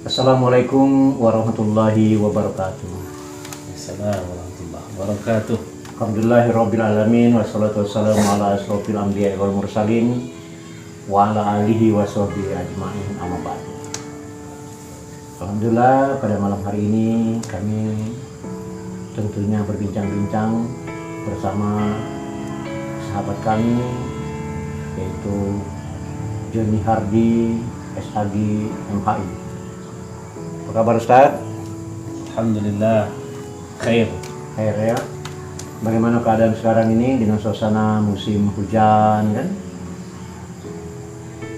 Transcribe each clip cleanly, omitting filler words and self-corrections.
Assalamualaikum warahmatullahi wabarakatuh. Assalamualaikum warahmatullahi wabarakatuh. Alhamdulillahirabbil alamin wassalatu wassalamu ala asrofil anbiya'i wal mursalin wa ala alihi washabihi ajmain amma ba'du. Alhamdulillah pada malam hari ini kami tentunya berbincang-bincang bersama sahabat kami yaitu Joni Hardi SAG MHI. Apa kabar Ustaz? Alhamdulillah khair. Khair ya. Bagaimana keadaan sekarang ini dengan suasana musim hujan kan?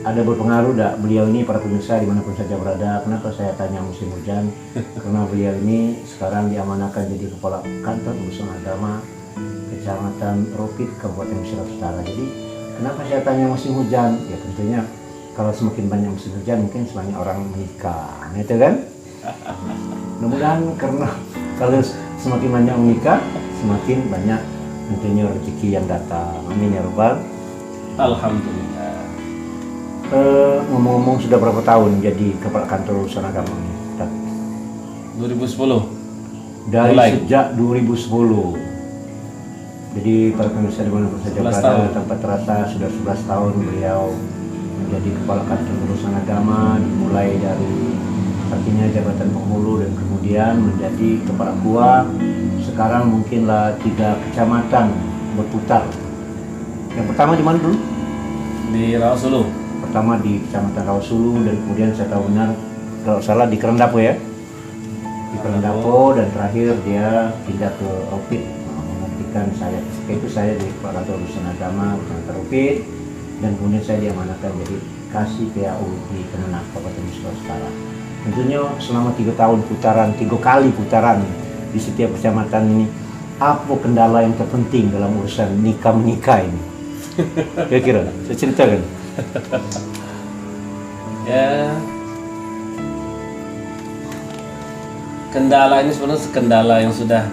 Ada berpengaruh tak beliau ini para pemirsa dimanapun saja berada? Kenapa saya tanya musim hujan? Karena beliau ini sekarang diamanahkan jadi kepala kantor urusan agama Kecamatan Ropit Kabupaten Misrah Utara. Jadi kenapa saya tanya musim hujan? Ya tentunya kalau semakin banyak musim hujan mungkin semakin orang menikah, gitu kan? Mudah-mudahan karena kalau semakin banyak menikah semakin banyak tentunya rezeki yang datang. Amin ya Rabbal. Alhamdulillah. Ngomong-ngomong sudah berapa tahun jadi kepala kantor urusan agama ini? 2010. Dari Mulai. sejak 2010. Jadi para pemirsa di mana saja berada tanpa terasa sudah 11 tahun beliau menjadi kepala kantor urusan agama, dimulai dari artinya jabatan penghulu dan kemudian menjadi kepala KUA. Sekarang mungkinlah 3 kecamatan berputar. Yang pertama di mana dulu? Di Rawasulu. Pertama di Kecamatan Rawasulu dan kemudian saya tahu benar kalau salah di Kerendapo ya. Di Kerendapo dan terakhir dia pindah ke Ropit. Mengartikan saya ketika itu saya di kepala kantor urusan agama Kecamatan Ropit dan kemudian saya diamanahkan jadi kasih PAU di Kemenak Kabupaten Misrah Utara. Tentunya selama 3 tahun putaran, 3 kali putaran di setiap kecamatan ini, apa kendala yang terpenting dalam urusan nikah-menikah ini? Kira-kira, saya ceritakan. Ya. Kendala ini sebenarnya kendala yang sudah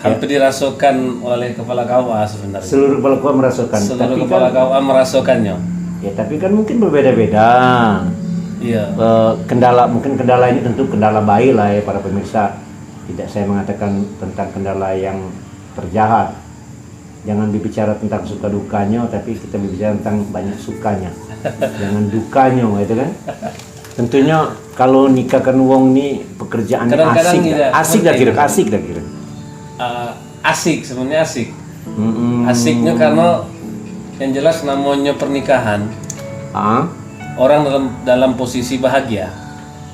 hampir dirasakan oleh kepala KUA sebenarnya. Seluruh kepala KUA merasakan. Seluruh Tapi kepala kan, KUA merasakannya. ya tapi kan mungkin berbeda-beda. Iya. Mungkin kendala ini tentu kendala baik lah ya para pemirsa. Tidak saya mengatakan tentang kendala yang terjahat. Jangan berbicara tentang suka dukanya, tapi kita berbicara tentang banyak sukanya. Jangan dukanya, gitu kan? Tentunya kalau nikahkan wong nih pekerjaan Kadang-kadang asik dah kira. Asik sebenarnya asik. Asiknya karena yang jelas namanya pernikahan. Orang dalam posisi bahagia.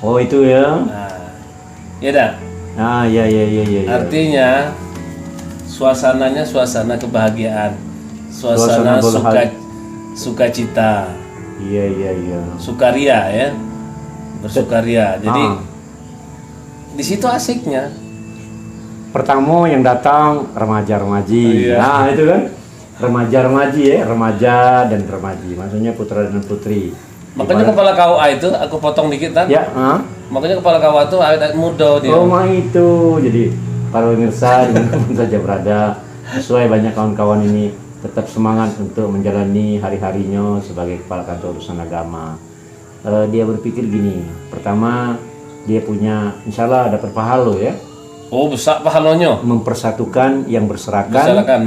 Oh itu ya? Nah, ya dah. Ya. Artinya suasananya suasana kebahagiaan, suasana sukacita, Iya. sukaria ya, bersukaria. Jadi di situ asiknya. Pertama yang datang remaja-remaji. Oh, iya. Nah itu kan remaja-remaji ya, remaja dan remaji. Maksudnya putra dan putri. Makanya kepala KUA itu aku potong dikit kan? Ya. Makanya kepala KUA itu awet muda dia. Oh itu. Jadi para pemirsa dimanapun saja berada, sesuai banyak kawan-kawan ini tetap semangat untuk menjalani hari-harinya sebagai kepala kantor urusan agama. Dia berpikir gini, pertama dia punya, insya Allah dapat pahala ya. Oh besar pahalanya. Mempersatukan yang berserakan, Misalkan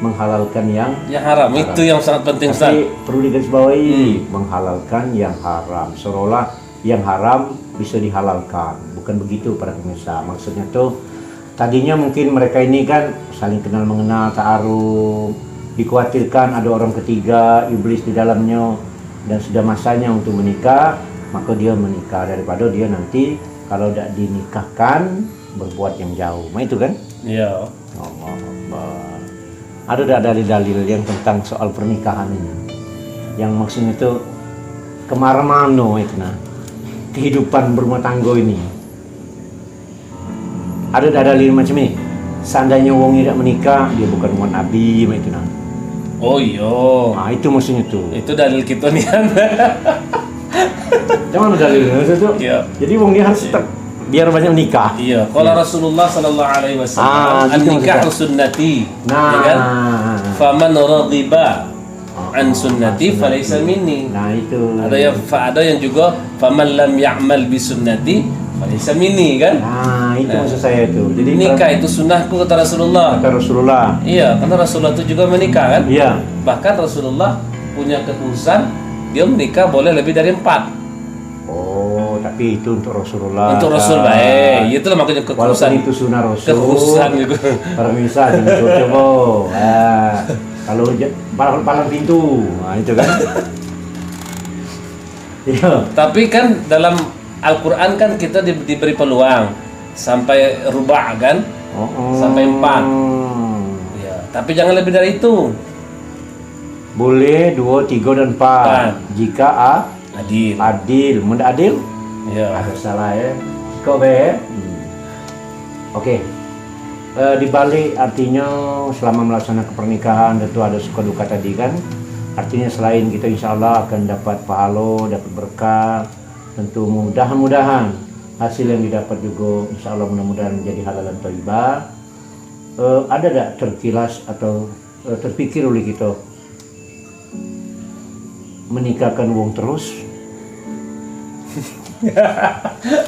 menghalalkan yang haram. Itu yang sangat penting Ustaz. Tapi perlu digarisbawahi, menghalalkan yang haram. Seolah yang haram bisa dihalalkan. Bukan begitu para pemirsa. Maksudnya tuh tadinya mungkin mereka ini kan saling kenal mengenal, ta'aruf, dikhawatirkan ada orang ketiga, iblis di dalamnya dan sudah masanya untuk menikah, maka dia menikah daripada dia nanti kalau tidak dinikahkan berbuat yang jauh. Nah itu kan? Iya. Allah Akbar. Ada tidak dalil-dalil yang tentang soal pernikahan ini? Yang maksudnya itu kemana-mana itu nah. Kehidupan berumah tangga ini. Ada tidak dalil macam ini? Seandainya wong tidak menikah, dia bukan umat Nabi, itu nah. Oh iya. Nah, itu maksudnya tuh. Itu dalil kita nih. Jangan dalilnya itu. Iya. Jadi wong dia harus tetap biar banyak nikah. Iya, kalau Rasulullah sallallahu alaihi wasallam gitu an-nikah maksudnya. sunnati. Nah, Ya kan? Faman raghiba an sunnati falaysa minni. Nah itu. Ada yang juga faman lam ya'mal bi sunnati falaysa minni kan? Nah itu maksud saya itu. Jadi Nikah itu sunnahku kata Rasulullah. kata Rasulullah. Iya, karena Rasulullah itu juga menikah kan? Iya. Bahkan Rasulullah punya kekhususan dia menikah boleh lebih dari 4. Oh, tapi itu untuk Rasulullah. Untuk Rasul baik. Itulah makanya Walaupun kekhususan. itu sunnah Rasul. Kekhususan juga. Para misal coba. Nah, kalau palang pintu, nah itu kan. Iya. Tapi kan dalam Al-Quran kan kita diberi peluang sampai rubah kan? Sampai 4. Ya, tapi jangan lebih dari itu. Boleh 2, 3 dan 4. Jika Adil. adil, mudah adil? Ya. Ada salah ya. Kok be? Oke. Di balik artinya selama melaksanakan pernikahan tentu ada suka duka tadi kan. Artinya selain kita insya Allah akan dapat pahala, dapat berkah, tentu mudah-mudahan hasil yang didapat juga insya Allah mudah-mudahan menjadi halal dan thayyibah. Ada tak terkilas atau terpikir oleh kita menikahkan wong terus?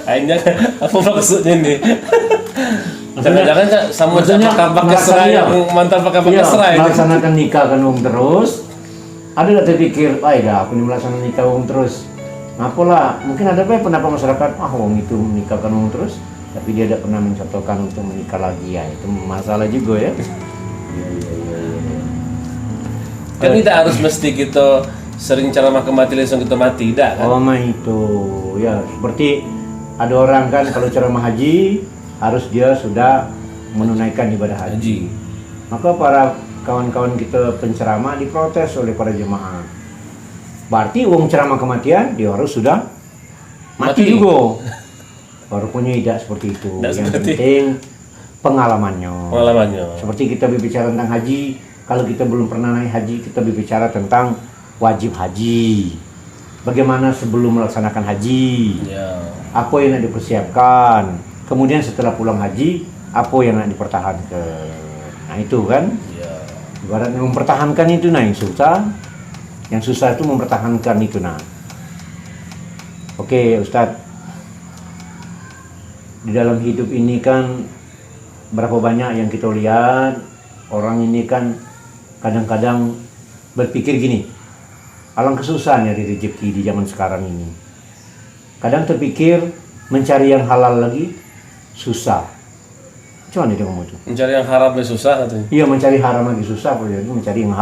Akhirnya apa maksudnya nih? Jangan-jangan sama maksudnya pakai serai yang mantan pakai serai. Melaksanakan nikah kan wong terus. Ada tak terpikir, dah aku ini melaksanakan nikah wong terus. Ngapalah? Mungkin ada pendapat masyarakat, wong itu menikahkan wong terus, tapi dia tidak pernah mencontohkan untuk menikah lagi ya. Itu masalah juga ya. Kan tidak harus mesti kita sering ceramah ke mati langsung kita mati, tidak kan? Oh mah itu ya seperti ada orang kan kalau ceramah haji harus dia sudah menunaikan ibadah haji. Maka para kawan-kawan kita penceramah diprotes oleh para jemaah. Berarti uang ceramah kematian dia harus sudah mati juga. Baru punya tidak seperti itu. Yang penting pengalamannya. Seperti kita berbicara tentang haji, kalau kita belum pernah naik haji, kita berbicara tentang wajib haji. Bagaimana sebelum melaksanakan haji? Apa yang nak dipersiapkan? Kemudian setelah pulang haji, apa yang nak dipertahankan? Nah itu kan? Ibaratnya mempertahankan itu nah yang susah. Yang susah itu mempertahankan itu nah. Oke Ustadz, di dalam hidup ini kan berapa banyak yang kita lihat orang ini kan kadang-kadang berpikir gini, alangkah susahnya di rezeki di zaman sekarang ini. Kadang terpikir mencari yang halal lagi susah. Cuman itu ngomong itu. Mencari yang haram lebih susah katanya. Iya, mencari haram lagi susah, jadi mencari yang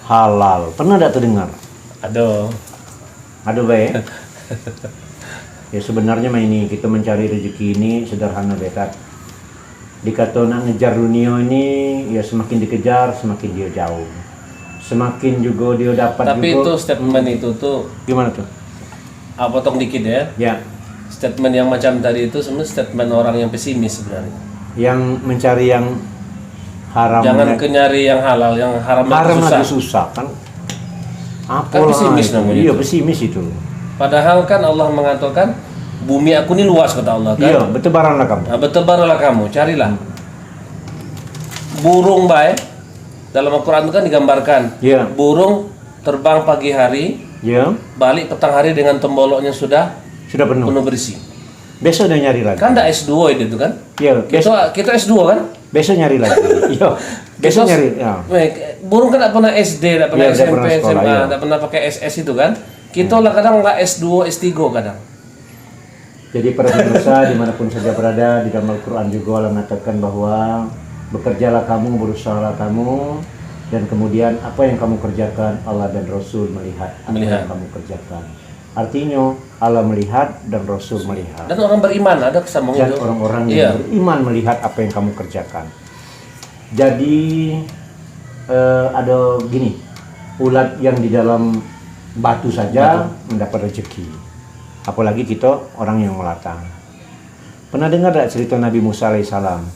halal. Pernah tidak terdengar? Aduh baik. Ya sebenarnya mah ini kita mencari rezeki ini sederhana betat. Dikata nak ngejar dunia ini, ya semakin dikejar semakin dia jauh. Semakin juga dia dapat. Tapi juga, itu statement itu tuh gimana tuh? Potong dikit ya. Ya. Statement yang macam tadi itu sebenarnya statement orang yang pesimis sebenarnya. Yang mencari yang haram. Jangan nyari yang halal, yang haram lagi susah kan? Apa kan pesimis namanya? Iya, pesimis itu. Padahal kan Allah mengatakan bumi aku ini luas kata Allah kan? Iya, bertebaranlah kamu. Nah, bertebaranlah kamu, carilah. Burung baik dalam Al-Quran itu kan digambarkan. Yeah. Burung terbang pagi hari, balik petang hari dengan temboloknya sudah penuh berisi. Besok udah nyari lagi. Kan ada S2 itu kan? Iya. Kita S2 kan? Besok nyari lagi. Iya. Besok nyari. Ya. Burung kan tidak pernah SD, tidak pernah SMP, SMA, tidak pernah pakai SS itu kan? Kita lah kadang nggak S2, S3 kadang. Jadi para pemirsa dimanapun saja berada, di dalam Al-Quran juga Allah mengatakan bahwa bekerjalah kamu, berusahalah kamu, dan kemudian apa yang kamu kerjakan Allah dan Rasul melihat apa yang kamu kerjakan. Artinya Allah melihat dan Rasul melihat. Dan orang beriman ada kesambung itu. Dan orang-orang yang beriman melihat apa yang kamu kerjakan. Jadi ada gini, ulat yang di dalam batu saja mendapat rezeki. Apalagi kita orang yang melata. Pernah dengar tak cerita Nabi Musa alaihissalam?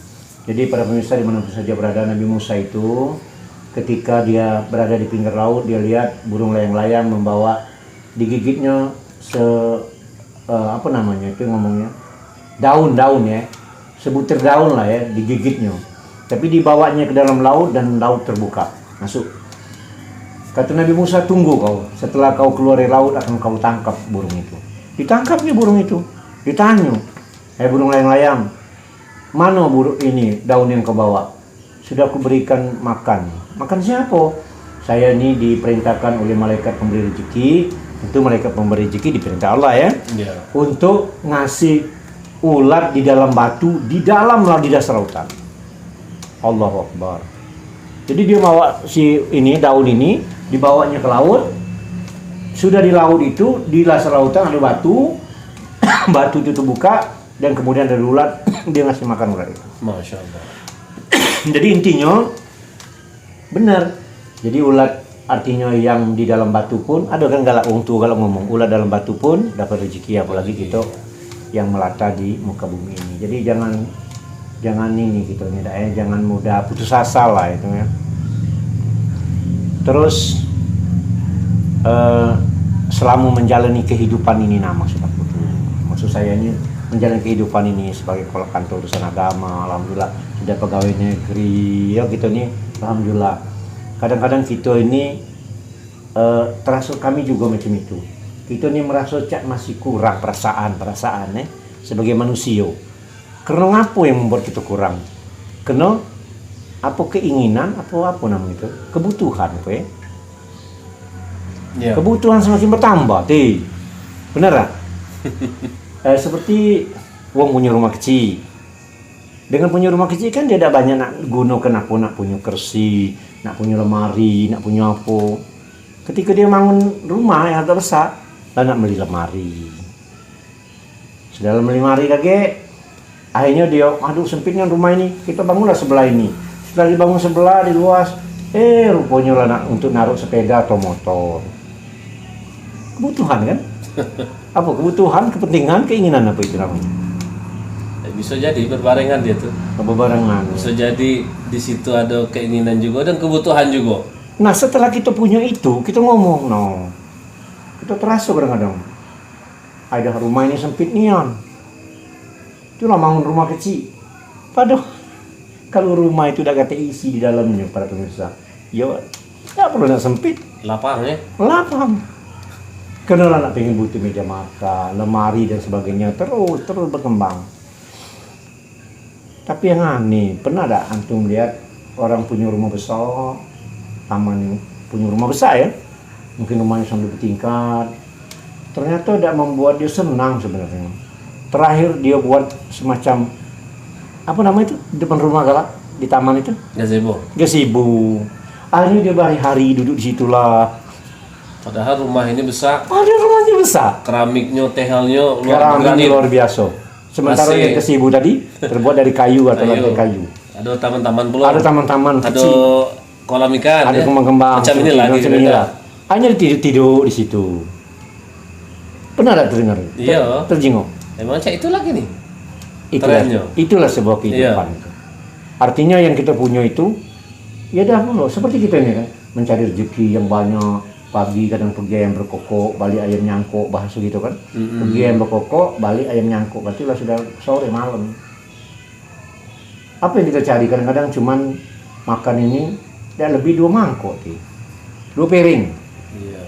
Jadi pada pemirsa dimanapun saja berada, Nabi Musa itu ketika dia berada di pinggir laut, dia lihat burung layang-layang membawa digigitnya apa namanya itu ngomongnya daun-daun ya, sebutir daun lah ya digigitnya, tapi dibawanya ke dalam laut dan laut terbuka masuk. Kata Nabi Musa, tunggu kau. Setelah kau keluar dari laut akan kau tangkap burung itu. Ditangkapnya burung itu. Ditanya, burung layang-layang, mana burung ini daun yang kau bawa? Sudah aku berikan makan. Makan siapa? Saya ini diperintahkan oleh malaikat pemberi rezeki. Tentu malaikat pemberi rezeki diperintah Allah ya. Untuk ngasih ulat di dalam batu, di dalam di dasar lautan. Allahu Akbar. Jadi dia bawa si ini daun ini, dibawanya ke laut. Sudah di laut itu, di dasar lautan ada batu. Batu itu terbuka dan kemudian ada ulat, dia ngasih makan ulat itu. Masya Allah. Jadi intinya benar. Jadi ulat artinya yang di dalam batu pun ada kan galak tua kalau ngomong ulat dalam batu pun dapat rezeki, apalagi kita yang melata di muka bumi ini. Jadi jangan ini gitu nih, jangan mudah putus asa lah itu ya. Terus selama menjalani kehidupan ini maksud saya ini menjalani kehidupan ini sebagai kepala kantor urusan agama, alhamdulillah sudah pegawai negeri ya gitu nih, alhamdulillah. Kadang-kadang kita ini terasa kami juga macam itu. Kita ini merasa masih kurang perasaan sebagai manusia. Karena apa yang membuat kita kurang? Karena apa keinginan, apa namanya itu? Kebutuhan, apa ya? Kebutuhan semakin bertambah, benar tak? Seperti wong punya rumah kecil. Dengan punya rumah kecil kan dia ada banyak nak gunakan apa, nak punya kursi, nak punya lemari, nak punya apa. Ketika dia bangun rumah yang agak besar, lah nak beli lemari. Sudah beli lemari lagi, akhirnya dia, aduh sempitnya rumah ini, kita bangunlah sebelah ini. Setelah dibangun sebelah, di luas, rupanya lah nak untuk naruh sepeda atau motor. Kebutuhan kan? Apa kebutuhan, kepentingan, keinginan apa itu namanya? Bisa jadi berbarengan dia tuh. Berbarengan. Bisa jadi di situ ada keinginan juga dan kebutuhan juga. Nah setelah kita punya itu, kita ngomong, kita terasa kadang-kadang. Ada rumah ini sempit nian. Itulah bangun rumah kecil. Padahal kalau rumah itu udah kata isi di dalamnya para pemirsa, ya nggak perlu nak sempit. Lapang ya? Lapang. Karena anak pengen butuh meja makan, lemari dan sebagainya terus berkembang. Tapi yang aneh, pernah ada antum lihat orang punya rumah besar, taman yang punya rumah besar ya, mungkin rumahnya sampai bertingkat, ternyata tidak membuat dia senang sebenarnya. Terakhir dia buat semacam apa namanya itu depan rumah galak di taman itu? Gazebo. Akhirnya dia hari-hari duduk di situlah. Padahal rumah ini besar. Rumahnya besar. Keramiknya, tehelnya luar biasa. Sementara yang gazebo tadi terbuat dari kayu atau lantai kayu. Ada taman-taman pula. Ada taman-taman kecil. Ada kolam ikan. Ada kembang-kembang. Macam ini lagi. Hanya tidur di situ. Pernah tak terdengar? Iya. Terjenguk. Emang itu lagi nih. Itulah sebuah kehidupan. Iya. Artinya yang kita punya itu, ya dah loh. Seperti kita ini kan, mencari rezeki yang banyak. Pagi kadang pergi ayam berkokok, balik ayam nyangkuk, bahasa gitu kan. Pergi ayam berkokok, balik ayam nyangkuk, berarti lah sudah sore malam. Apa yang kita cari? Kadang-kadang cuman makan ini dan lebih 2 mangkok, 2 piring. Iya.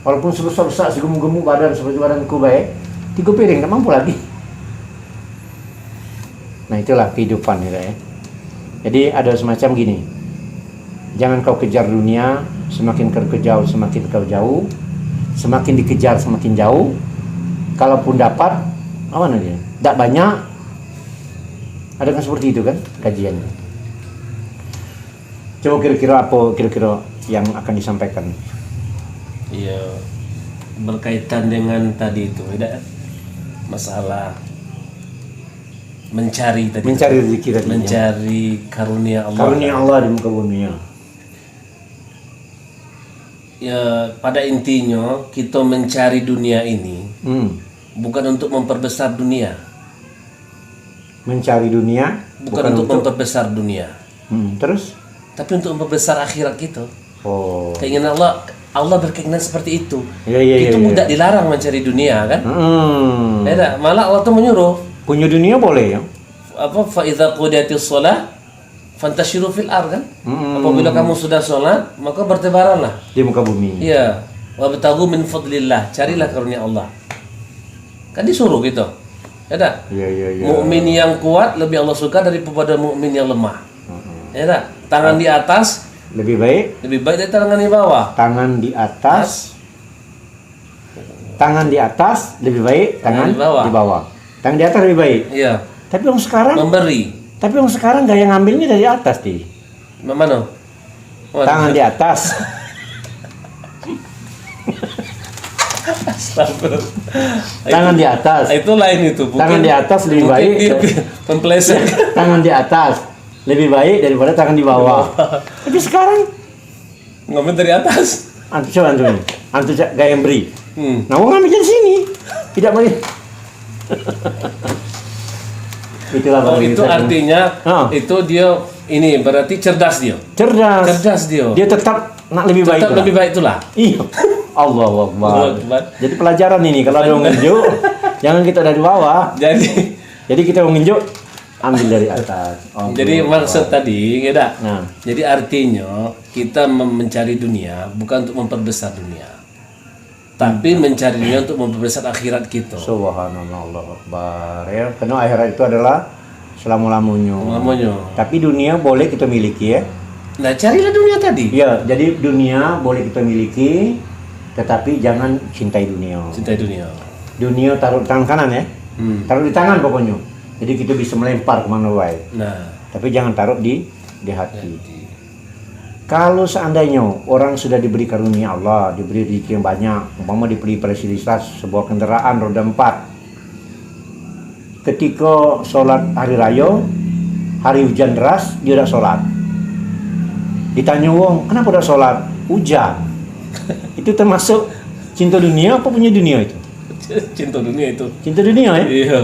Walaupun sebesar-besar segemu-gemu badan seperti badanku baik, 3 piring tak mampu lagi. Nah itulah kehidupan ya. Jadi ada semacam gini. Jangan kau kejar dunia, semakin kau jauh semakin kau jauh, semakin dikejar semakin jauh. Kalaupun dapat, apa namanya? Tak banyak. Ada kan seperti itu kan kajiannya. Coba kira-kira yang akan disampaikan? Iya, berkaitan dengan tadi itu, tidak masalah mencari rezeki tadi. Mencari karunia Allah. Karunia Allah di muka bumi ya. Ya, pada intinya kita mencari dunia ini bukan untuk memperbesar dunia. Mencari dunia bukan untuk memperbesar dunia. Terus? Tapi untuk memperbesar akhirat kita. Oh. Keinginan Allah berkeinginan seperti itu. Itu tidak dilarang mencari dunia kan? Tidak, malah Allah tuh menyuruh. Punya dunia boleh ya? Fa idza qudiyatis shalah fantasyiru fil ar kan? Apabila kamu sudah sholat, maka bertebaranlah di muka bumi. iya, wabtaghu min fadlillah, carilah karunia Allah. Kan disuruh gitu. Ya tak? Iya. Mukmin yang kuat lebih Allah suka daripada mukmin yang lemah. Ya tak? Tangan di atas Lebih baik lebih baik dari tangan di bawah. tangan di atas. Tangan di atas lebih baik Tangan tangan di bawah. di bawah. Tangan di atas lebih baik. Iya, Tapi orang sekarang, memberi. gaya ngambilnya dari atas di. Mana? Tangan di atas. Astagfirullah. Tangan di atas. Itu lain itu. Tangan di atas lebih mungkin baik. dia mempleset. Tangan di atas lebih baik daripada tangan di bawah. Tapi sekarang Ngomong dari atas. coba antum ini. Antum gaya yang beri. Nah, orang ngambil dari sini. Tidak boleh. Itulah Oh, bagi itu saya. artinya itu dia ini berarti cerdas dia. Cerdas dia. Dia tetap nak lebih baik. Tetap lebih baik itulah. Iya. Allahu Akbar. Allahu Akbar. Jadi pelajaran ini kalau ada yang nginjuk, jangan kita dari bawah. Jadi Kita mau nginjuk, ambil dari atas. Allahu jadi Akbar. maksud tadi, ya tak? Nah. Jadi artinya kita mencari dunia bukan untuk memperbesar dunia, tapi mencari dunia untuk memperbesar akhirat kita. Subhanallah, Allahu Akbar. Ya, karena akhirat itu adalah selama-lamanya. Namanya. Tapi dunia boleh kita miliki ya. Nah, carilah dunia tadi. Iya, jadi dunia boleh kita miliki, tetapi jangan cintai dunia. Cintai dunia. Dunia taruh di tangan kanan ya. Taruh di tangan pokoknya. Jadi kita bisa melempar kemana wae. Nah, Tapi jangan taruh di hati. Kalau seandainya orang sudah diberi karunia Allah, diberi rezeki yang banyak, umpama diberi fasilitas sebuah kendaraan roda 4. Ketika sholat hari raya, hari hujan deras, dia udah sholat. Ditanya wong, kenapa udah sholat? Hujan. Itu termasuk cinta dunia apa punya dunia itu? cinta dunia itu. Cinta dunia ya? Iya.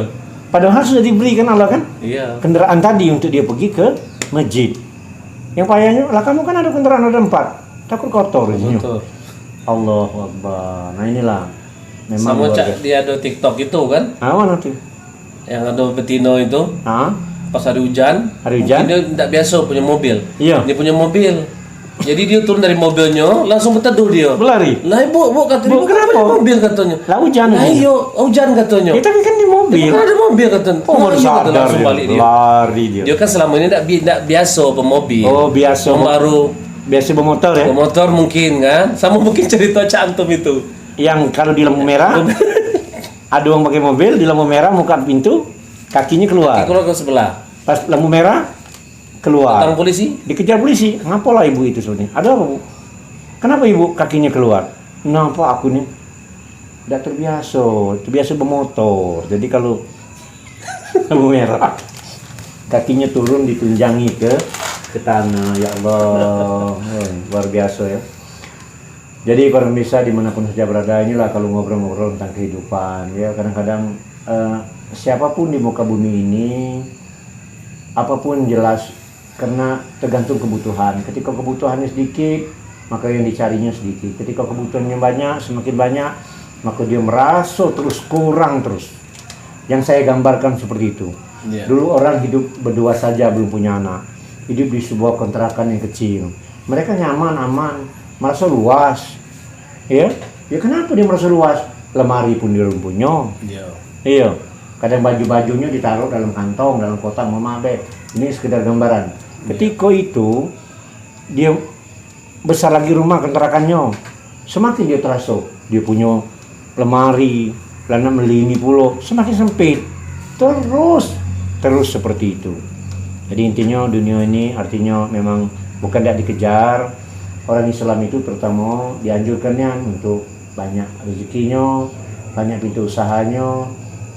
Padahal sudah diberikan Allah kan? Iya. Kendaraan tadi untuk dia pergi ke masjid. Yang payahnya, lah kamu kan ada kendaraan roda 4, takut kotor isinya. Betul. Allahu Akbar. Nah inilah memang Sama luar biasa. dia ada TikTok itu kan, Mana tuh? yang ada betina itu Ah, pas hari hujan. Hari hujan? Mungkin dia tidak biasa punya mobil. Iya. Dia punya mobil. Jadi dia turun dari mobilnya, langsung berteduh dia. berlari. Lah ibu kata Bu, ibu kenapa? punya mobil katanya. Lah hujan. Lah iya, hujan katanya. Ya, tapi kan di mobil. Kan ada mobil katanya. Oh, baru iya, kata sadar langsung dia. balik dia. Lari dia. Dia kan selama ini tidak biasa pemobil. Oh, biasa. Baru Biasa bermotor ya. pemotor mungkin kan. Sama mungkin cerita cantum itu. Yang kalau di lampu merah, ada orang pakai mobil di lampu merah buka pintu, kakinya keluar. Kalau ke sebelah. Pas lampu merah keluar. Datang polisi. Dikejar polisi. Ngapalah ibu itu sebenarnya? Ada apa, Bu? Kenapa ibu kakinya keluar? Kenapa aku nih? Tidak terbiasa bermotor. Jadi kalau lampu merah, kakinya turun ditunjangi ke tanah. Ya Allah, luar biasa ya. Jadi para pemirsa dimanapun saja berada, inilah kalau ngobrol-ngobrol tentang kehidupan ya. Kadang-kadang siapapun di muka bumi ini, apapun jelas karena tergantung kebutuhan. Ketika kebutuhannya sedikit, maka yang dicarinya sedikit. Ketika kebutuhannya banyak, semakin banyak, maka dia merasa terus kurang terus. Yang saya gambarkan seperti itu. Iya. Dulu orang hidup berdua saja belum punya anak, hidup di sebuah kontrakan yang kecil. Mereka nyaman, aman, merasa luas. Ya, kenapa dia merasa luas? Lemari pun dia belum punya. Iya. Iya, kadang baju-bajunya ditaruh dalam kantong, dalam kotak mama be. Ini sekedar gambaran. Ketika itu dia besar lagi rumah kontrakannya, semakin dia terasa dia punya lemari, lana melini pulau, semakin sempit. Terus seperti itu. Jadi intinya dunia ini artinya memang bukan tidak dikejar. Orang Islam itu terutama dianjurkannya untuk banyak rezekinya, banyak pintu usahanya,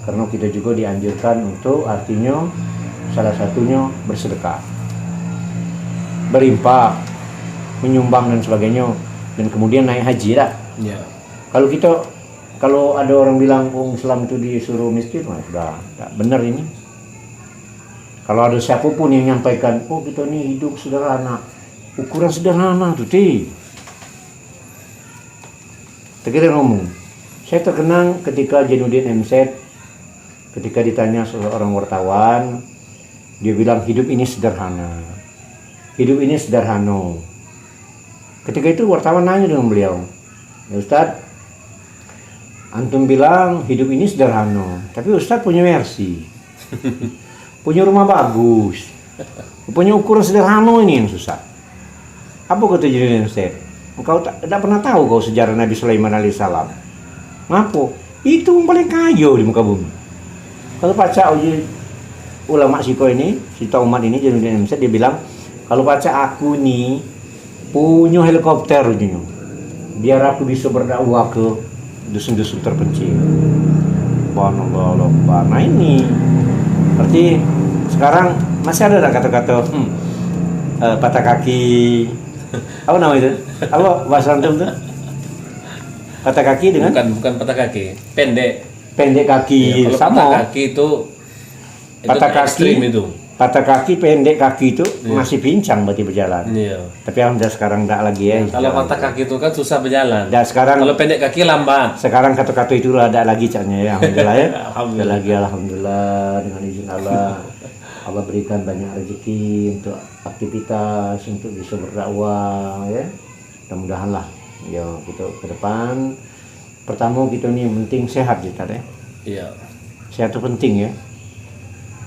karena kita juga dianjurkan untuk artinya salah satunya bersedekah, berinfak, menyumbang dan sebagainya, dan kemudian naik haji lah. Iya. Kalau ada orang bilang Islam itu disuruh miskin, sudah tak benar ini. Kalau ada siapapun yang menyampaikan, kita ini hidup sederhana, ukuran sederhana tuh kita ngomong. Saya terkenang ketika Jainuddin MZ, ketika ditanya seorang wartawan, dia bilang hidup ini sederhana. hidup ini sederhana. Ketika itu wartawan nanya dengan beliau, ya Ustadz, antum bilang hidup ini sederhana, tapi Ustadz punya versi, punya rumah bagus, punya ukuran sederhana ini yang susah. Apa kata jadinya Ustadz? Engkau tidak pernah tahu kau sejarah Nabi Sulaiman alaihissalam? Ngapa? Itu yang paling kaya di muka bumi. Kalau baca ulama Siko ini, Sito umat ini jadi Indonesia, dia bilang kalau baca aku nih punya helikopter gitu, biar aku bisa berdakwah ke dusun-dusun terpencil. Subhanallah. Nah ini berarti sekarang masih ada kata-kata patah kaki, apa nama itu? Apa bahasa antum tuh? Patah kaki dengan? Bukan patah kaki, pendek kaki, ya, kalau sama. patah kaki itu Patah kaki itu. Patah kaki, pendek kaki itu masih pincang berarti berjalan. Iya. Tapi alhamdulillah sekarang enggak lagi ya. Kalau patah kaki itu kan susah berjalan. Dan sekarang kalau pendek kaki lambat. Sekarang kata-kata itu ada lagi caranya ya, alhamdulillah ya. Alhamdulillah. Ada lagi alhamdulillah dengan izin Allah. Allah berikan banyak rezeki untuk aktivitas, untuk bisa berdakwah ya. Mudah-mudahan lah ya kita ke depan. Pertama kita nih penting sehat kita ya. Iya. Sehat itu penting ya.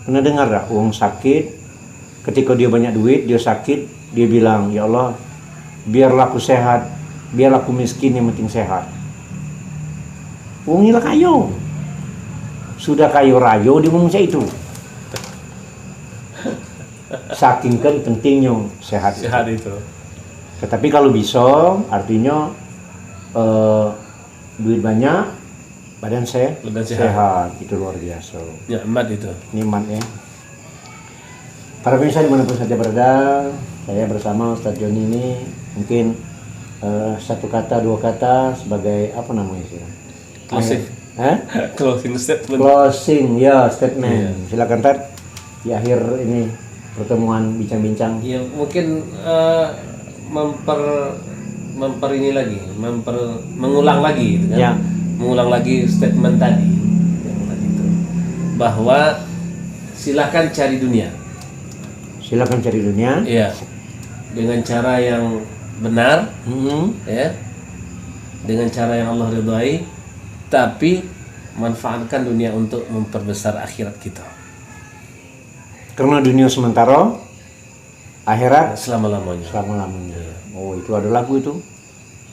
Pernah dengar tak orang sakit, ketika dia banyak duit, dia sakit, dia bilang, ya Allah, biarlah aku sehat, biarlah aku miskin, yang penting sehat. Uangnya lah kayo. Sudah kayo rayo, dia ngomong itu. Saking kan pentingnya sehat. Sehat itu. Tetapi kalau bisa, artinya duit banyak, badan sehat, itu luar biasa. Nikmat itu. Nikmat ya. Para pemirsa dimanapun saja berada, saya bersama Ustadz Joni ini mungkin satu kata, dua kata sebagai apa namanya sih? Closing. Closing statement. Closing ya statement. Yeah. Silakan Tad di akhir ini pertemuan bincang-bincang. Ya mungkin mengulang lagi gitu kan? Ya. Mengulang lagi statement tadi yang tadi itu, bahwa silakan cari dunia. Silakan cari dunia. Iya. Dengan cara yang benar, ya. Dengan cara yang Allah ridhai, tapi manfaatkan dunia untuk memperbesar akhirat kita. Karena dunia sementara, akhirat Selama-lamanya. selama-lamanya. Oh, itu ada lagu itu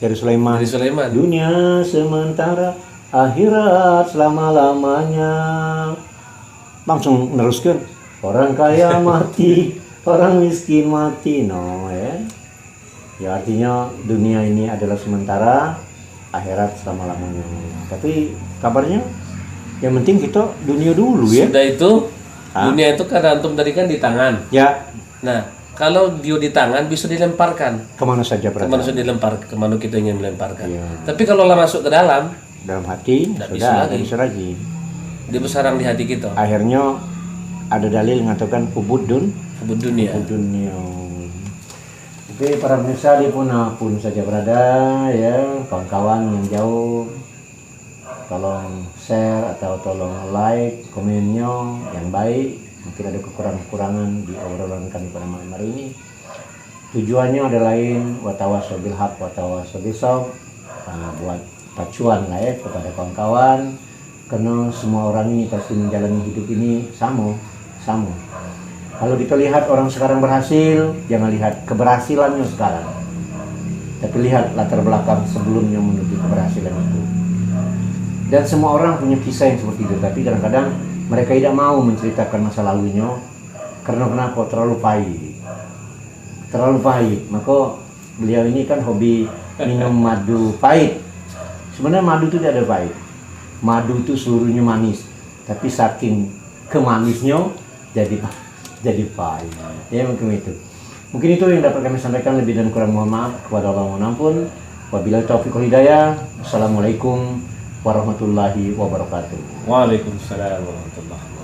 dari Sulaiman. Dari Sulaiman. Dunia sementara, akhirat selama-lamanya. Langsung meneruskan. Orang kaya mati, orang miskin mati. No ya. Ya artinya dunia ini adalah sementara, akhirat selama-lamanya. Tapi kabarnya yang penting kita dunia dulu ya. Sudah itu, dunia itu karena antum tadi kan di tangan. Ya. Nah, kalau dia di tangan bisa dilemparkan. Kemana saja berada. Kemana sudah dilempar, kemana kita ingin melemparkan. Iya. Tapi kalau lah masuk ke dalam hati, Tidak sudah bisa bisa lagi. dia bersarang di hati kita. Akhirnya ada dalil mengatakan hubud Dunia. dunia. Oke, para pemirsa dimanapun saja berada ya, kawan-kawan yang jauh, tolong share atau tolong like komennya yang baik. Mungkin ada kekurangan-kekurangan di obrolan kami pada malam hari ini. Tujuannya ada lain, watawasau bil haq watawasau bisawab, buat pacuan lah ya kepada kawan-kawan, karena semua orang ini pasti menjalani hidup ini sama. Kalau kita lihat orang sekarang berhasil, jangan lihat keberhasilannya sekarang, tapi lihat latar belakang sebelumnya menuju keberhasilan itu. Dan semua orang punya kisah yang seperti itu, tapi kadang-kadang mereka tidak mau menceritakan masa lalunya karena kenapa? Terlalu pahit. Maka beliau ini kan hobi minum madu pahit. Sebenarnya madu itu tidak ada pahit. Madu itu seluruhnya manis, tapi saking kemanisnya jadi pahit. Ya mungkin itu. Mungkin itu yang dapat kami sampaikan, lebih dan kurang mohon maaf kepada Allah mohon ampun. Wabillahi taufiq wal hidayah. Assalamualaikum warahmatullahi wabarakatuh. Waalaikumsalam warahmatullahi wabarakatuh.